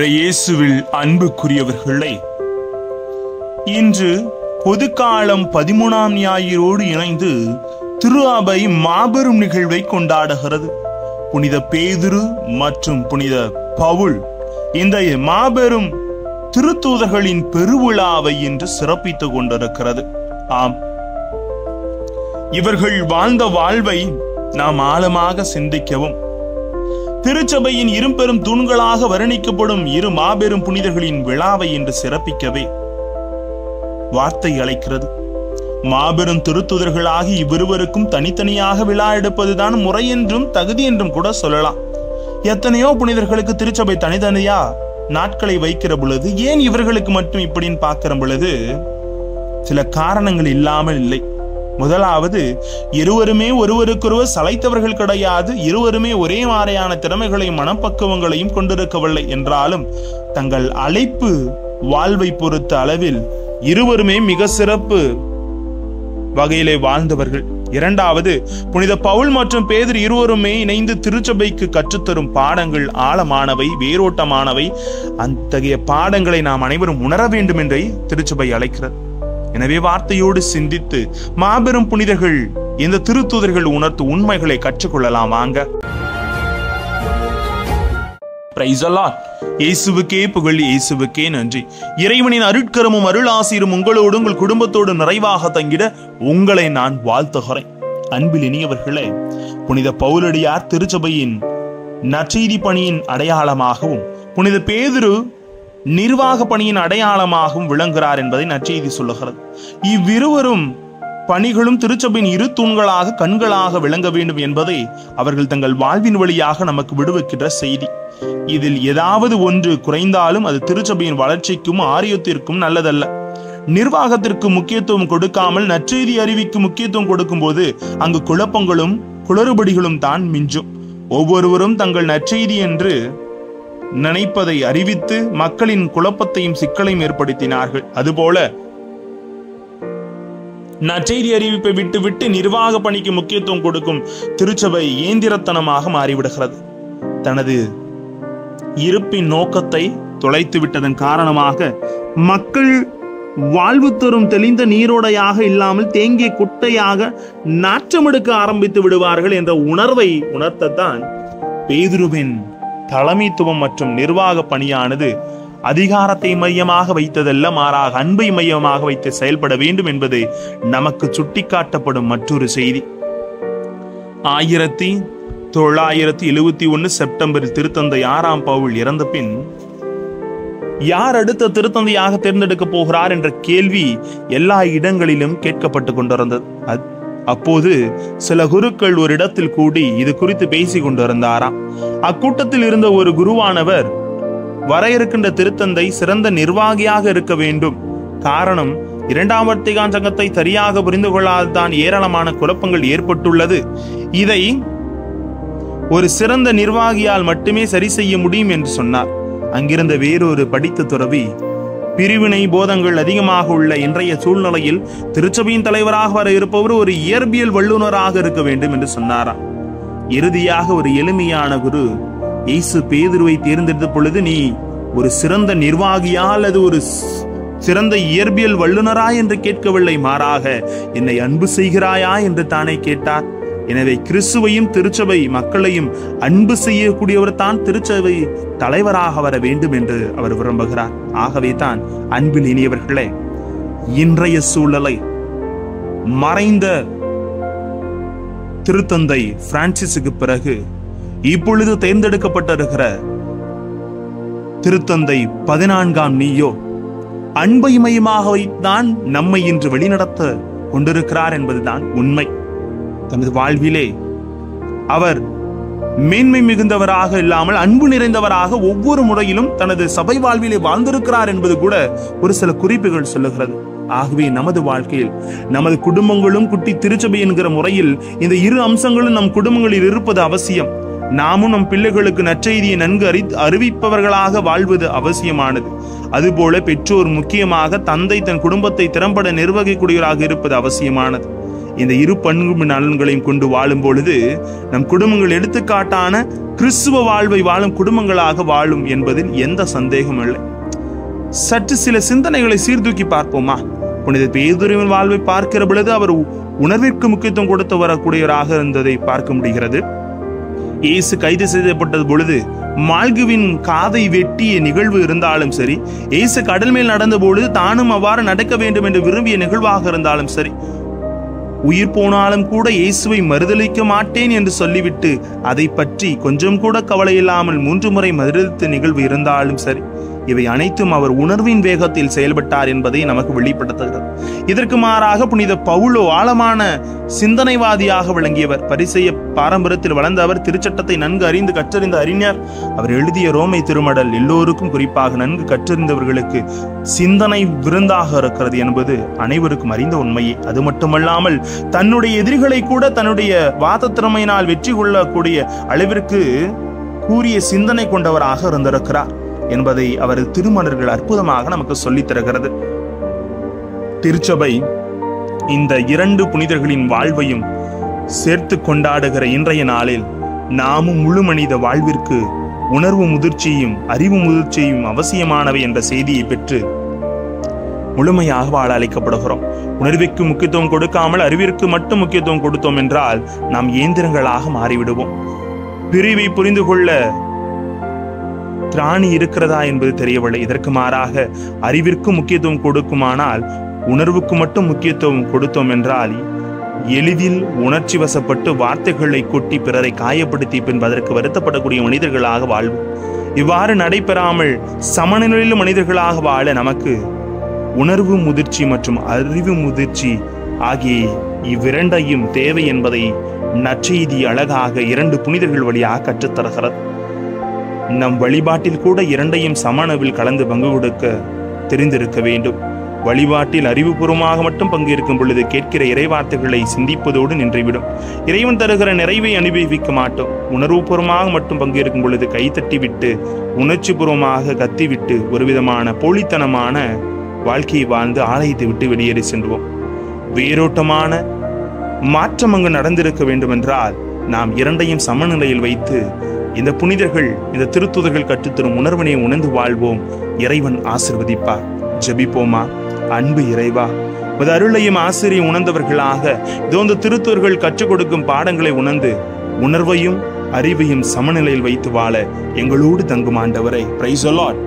இயேசுவில் அன்புக்குரியவர்களே, இன்று பொதுக்காலம் 13ஆம் ஞாயிறோடு இணைந்து திரு அவை மாபெரும் நிகழ்வை கொண்டாடுகிறது. புனித பேதுரு மற்றும் புனித பவுல் இந்த மாபெரும் திருத்தூதர்களின் பெருவிழாவை இன்று சிறப்பித்துக் கொண்டிருக்கிறது. ஆம், இவர்கள் வாழ்ந்த வாழ்வை நாம் ஆழமாக சிந்திக்கவும், திருச்சபையின் இருபெரும் தூண்களாக வர்ணிக்கப்படும் இரு மாபெரும் புனிதர்களின் விழாவை இன்று சிறப்பிக்கவே வார்த்தை அழைக்கிறது. மாபெரும் திருத்துதர்களாகி இவ்விருவருக்கும் தனித்தனியாக விழா எடுப்பதுதான் முறை என்றும் தகுதி என்றும் கூட சொல்லலாம். எத்தனையோ புனிதர்களுக்கு திருச்சபை தனித்தனியா நாட்களை வைக்கிற பொழுது ஏன் இவர்களுக்கு மட்டும் இப்படின்னு பார்க்கிற பொழுது சில காரணங்கள் இல்லாமல் இல்லை. முதலாவது, இருவருமே ஒருவருக்கொருவர் சளைத்தவர்கள் கிடையாது. இருவருமே ஒரே மாதிரியான திறமைகளையும் மனப்பக்குவங்களையும் கொண்டிருக்கவில்லை என்றாலும் தங்கள் அழைப்பு வாழ்வை பொறுத்த அளவில் இருவருமே மிக சிறப்பு வகையிலே வாழ்ந்தவர்கள். இரண்டாவது, புனித பவுல் மற்றும் பேதுரு இருவருமே இணைந்து திருச்சபைக்கு கற்றுத்தரும் பாடங்கள் ஆழமானவை, வேரோட்டமானவை. அத்தகைய பாடங்களை நாம் அனைவரும் உணர வேண்டும் என்றே திருச்சபை அழைக்கிறது. எனவே வார்த்தையோடு சிந்தித்து மாபெரும் புனிதர்கள் இந்த திருத்தூதர்கள் உணர்த்து உண்மைகளை கற்றுக்கொள்ளலாம். வாங்க. Praise the Lord. இயேசுவுக்கே புகழ், இயேசுவுக்கே நன்றி. இறைவனின் அருட்கரமும் அருளாசிரும் உங்களோடு உங்கள் குடும்பத்தோடு நிறைவாக தங்கிட உங்களை நான் வாழ்த்துகிறேன். அன்பில் இனியவர்களே, புனித பவுலடியார் திருச்சபையின் நற்செய்தி பணியின் அடையாளமாகவும் புனித பேதுரு நிர்வாக பணியின் அடையாளமாகவும் விளங்குகிறார் என்பதை நற்செய்தி சொல்லுகிறது. இவ்விருவரும் பணிகளும் திருச்சபையின் இரு தூண்களாக கண்களாக விளங்க வேண்டும் என்பதை அவர்கள் தங்கள் வாழ்வின் வழியாக நமக்கு விடுவிக்கின்ற செய்தி. இதில் ஏதாவது ஒன்று குறைந்தாலும் அது திருச்சபையின் வளர்ச்சிக்கும் ஆரியத்திற்கும் நல்லதல்ல. நிர்வாகத்திற்கு முக்கியத்துவம் கொடுக்காமல் நற்செய்தி அறிவிக்கு முக்கியத்துவம் கொடுக்கும் போது அங்கு குழப்பங்களும் குளறுபடிகளும் தான் மிஞ்சும். ஒவ்வொருவரும் தங்கள் நற்செய்தி என்று நினைப்பதை அறிவித்து மக்களின் குழப்பத்தையும் சிக்கலையும் ஏற்படுத்தினார்கள். அதுபோல நற்செய்தி அறிவிப்பை விட்டுவிட்டு நிர்வாக பணிக்கு முக்கியத்துவம் கொடுக்கும் திருச்சபை இயந்திரத்தனமாக மாறிவிடுகிறது. தனது இருப்பின் நோக்கத்தை தொலைத்து விட்டதன் காரணமாக மக்கள் வாழ்வு தரும் தெளிந்த நீரோடையாக இல்லாமல் தேங்கிய குட்டையாக நாற்றமெடுக்க ஆரம்பித்து விடுவார்கள் என்ற உணர்வை உணர்த்தத்தான் பேதுருவின் தலைமைத்துவம் மற்றும் நிர்வாக பணியானது அதிகாரத்தை மையமாக வைத்ததல்ல, மாறாக அன்பை மையமாக வைத்து செயல்பட வேண்டும் என்பது நமக்கு சுட்டிக்காட்டப்படும் மற்றொரு செய்தி. 1971 செப்டம்பரில் திருத்தந்தை 6ஆம் பவுல் இறந்த பின் யார் அடுத்த திருத்தந்தையாக தேர்ந்தெடுக்க போகிறார் என்ற கேள்வி எல்லா இடங்களிலும் கேட்கப்பட்டு கொண்டிருந்தது. அப்போது சில குருக்கள் ஒரு இடத்தில் கூடி இது குறித்து பேசிக் கொண்டிருந்தாராம். அக்கூட்டத்தில் இருந்த ஒரு குருவானவர், வர இருக்கின்ற திருத்தந்தை சிறந்த நிர்வாகியாக இருக்க வேண்டும். காரணம், 2ஆம் வத்திக்கான் சங்கத்தை சரியாக புரிந்து கொள்ளாததான் ஏராளமான குழப்பங்கள் ஏற்பட்டுள்ளது. இதை ஒரு சிறந்த நிர்வாகியால் மட்டுமே சரி செய்ய முடியும் என்று சொன்னார். அங்கிருந்த வேறொரு படித்த துறவி, பிரிவினை போதங்கள் அதிகமாக உள்ள இன்றைய சூழ்நிலையில் திருச்சபையின் தலைவராக வர இருப்பவர் ஒரு இயற்பியல் வல்லுநராக இருக்க வேண்டும் என்று சொன்னாராம். இறுதியாக ஒரு எளிமையான குரு, இயேசு பேதுருவை தேர்ந்தெடுத்த பொழுது நீ ஒரு சிறந்த நிர்வாகியா அல்லது ஒரு சிறந்த இயற்பியல் வல்லுநரா என்று கேட்கவில்லை, மாறாக என்னை அன்பு செய்கிறாயா என்று தானே கேட்டார். எனவே கிறிஸ்துவையும் திருச்சபை மக்களையும் அன்பு செய்யக்கூடியவர் தான் திருச்சபை தலைவராக வர வேண்டும் என்று அவர் விரும்புகிறார். ஆகவே தான் அன்பில் இனியவர்களே, இன்றைய சூழலை மறைந்த திருத்தந்தை பிரான்சிஸுக்கு பிறகு இப்பொழுது தேர்ந்தெடுக்கப்பட்டிருக்கிற திருத்தந்தை 14ஆம் நீயோ அன்பை மையமாக வைத்தான் நம்மை இன்று வழிநடத்த கொண்டிருக்கிறார் என்பதுதான் உண்மை. தனது வாழ்விலே அவர் மேன்மை மிகுந்தவராக இல்லாமல் அன்பு நிறைந்தவராக ஒவ்வொரு முறையிலும் தனது சபை வாழ்விலே வாழ்ந்திருக்கிறார் என்பது கூட ஒரு சில குறிப்புகள் சொல்லுகிறது. ஆகவே நமது வாழ்க்கையில் நமது குடும்பங்களும் குட்டி திருச்சபை என்கிற முறையில் இந்த இரு அம்சங்களும் நம் குடும்பங்களில் இருப்பது அவசியம். நாமும் நம் பிள்ளைகளுக்கு நற்செய்தியை நன்கு அறிவிப்பவர்களாக வாழ்வது அவசியமானது. அதுபோல பெற்றோர், முக்கியமாக தந்தை, தன் குடும்பத்தை திறம்பட நிர்வகிக்கூடியவராக இருப்பது அவசியமானது. இந்த இரு பண்பு நலன்களையும் கொண்டு வாழும் பொழுது நம் குடும்பங்கள் எடுத்துக்காட்டான கிறிஸ்துவ வாழ்வை வாழும் குடும்பங்களாக வாழும் என்பதில் எந்த சந்தேகமும் இல்லை. சற்று சில சிந்தனைகளை சீர்தூக்கி பார்ப்போமா? புனித பேதுருவின் வாழ்வை பார்க்கிற பொழுது அவர் உணர்விற்கு முக்கியத்துவம் கொடுத்து வரக்கூடியவராக இருந்ததை பார்க்க முடிகிறது. இயேசு கைது செய்யப்பட்டது பொழுது மால்குவின் காதை வெட்டிய நிகழ்வு இருந்தாலும் சரி, இயேசு கடல் மேல் நடந்த பொழுது தானும் அவ்வாறு நடக்க வேண்டும் என்று விரும்பிய நிகழ்வாக இருந்தாலும் சரி, உயிர் போனாலும் கூட இயேசுவை மறுதலிக்க மாட்டேன் என்று சொல்லிவிட்டு அதை பற்றி கொஞ்சம் கூட கவலை இல்லாமல் 3 முறை மறுதலித்த நிகழ்வு இருந்தாலும் சரி, இவை அனைத்தும் அவர் உணர்வின் வேகத்தில் செயல்பட்டார் என்பதை நமக்கு வெளிப்படுத்துகிறது. இதற்கு மாறாக புனித பவுலோ ஆழமான சிந்தனைவாதியாக விளங்கியவர். பரிசேய பாரம்பரியத்தில் வளர்ந்த அவர் திருச்சட்டத்தை நன்கு அறிந்து கற்றறிந்த அறிஞர். அவர் எழுதிய ரோமை திருமடல் எல்லோருக்கும், குறிப்பாக நன்கு கற்றறிந்தவர்களுக்கு சிந்தனை விருந்தாக இருக்கிறது என்பது அனைவருக்கும் அறிந்த உண்மையே. அது மட்டுமல்லாமல் தன்னுடைய எதிரிகளை கூட தன்னுடைய வாத திறமையினால் வெற்றி கொள்ளக்கூடிய அளவிற்கு கூறிய சிந்தனை கொண்டவராக இருந்திருக்கிறார் என்பதை அவரது திருமணர்கள் அற்புதமாக நமக்கு சொல்லித் தருகிறது. திருச்சபை இந்த 2 புனிதர்களின் வாழ்வையும் சேர்த்து கொண்டாடுகிற இன்றைய நாளில் நாமும் முழு மனித வாழ்விற்கு உணர்வு முதிர்ச்சியும் அறிவு முதிர்ச்சியும் அவசியமானவை என்ற செய்தியை பெற்று முழுமையாக வாழ அழைக்கப்படுகிறோம். உணர்விற்கு முக்கியத்துவம் கொடுக்காமல் அறிவிற்கு மட்டும் முக்கியத்துவம் கொடுத்தோம் என்றால் நாம் இயந்திரங்களாக மாறிவிடுவோம். பிரிவை புரிந்து கொள்ள திராணி இருக்கிறதா என்பது தெரியவில்லை. இதற்கு மாறாக அறிவிற்கு முக்கியத்துவம் கொடுக்குமானால் உணர்வுக்கு மட்டும் முக்கியத்துவம் கொடுத்தோம் என்றால் எளிதில் உணர்ச்சி வசப்பட்டு வார்த்தைகளை கொட்டி பிறரை காயப்படுத்தி பின்பு அதற்கு வருத்தப்படக்கூடிய மனிதர்களாக வாழ்வோம். இவ்வாறு நடைபெறாமல் சமநிலையில் மனிதர்களாக வாழ நமக்கு உணர்வு முதிர்ச்சி மற்றும் அறிவு முதிர்ச்சி ஆகிய இவ்விரண்டையும் தேவை என்பதை நற்செய்தி அழகாக 2 புனிதர்கள் வழியாக கற்றுத்தருகிறது. நம் வழிபாட்டில் கூட 2ஐயும் சமணவில் கலந்து பங்கு கொடுக்க தெரிந்திருக்க வேண்டும். வழிபாட்டில் அறிவுபூர்வமாக மட்டும் பங்கேற்கும் பொழுது கேட்கிற இறைவார்த்தைகளை சிந்திப்பதோடு நின்றுவிடும். இறைவன் தருகிற நிறைவை அனுபவிக்க மாட்டோம். உணர்வுபூர்வமாக மட்டும் பங்கேற்கும் பொழுது கைத்தட்டி விட்டு உணர்ச்சி பூர்வமாக கத்திவிட்டு ஒரு விதமான போலித்தனமான வாழ்க்கையை வாழ்ந்து ஆலயத்தை விட்டு வெளியேறி சென்றுவோம். வேரோட்டமான மாற்றம் அங்கு நடந்திருக்க வேண்டும் என்றால் நாம் 2ஐயும் சமநிலையில் வைத்து இந்த புனிதர்கள், இந்த திருத்துதர்கள் கற்றுத்தரும் உணர்வினை உணர்ந்து வாழ்வோம். இறைவன் ஆசீர்வதிப்பார். ஜெபிப்போமா? அன்பு இறைவா, உமது அருளையும் ஆசிரியை உணர்ந்தவர்களாக இந்த திருத்துதர்கள் கற்றுக் கொடுக்கும் பாடங்களை உணர்ந்து உணர்வையும் அறிவையும் சமநிலையில் வைத்து வாழ எங்களோடு தங்கும் ஆண்டவரை. Praise the Lord.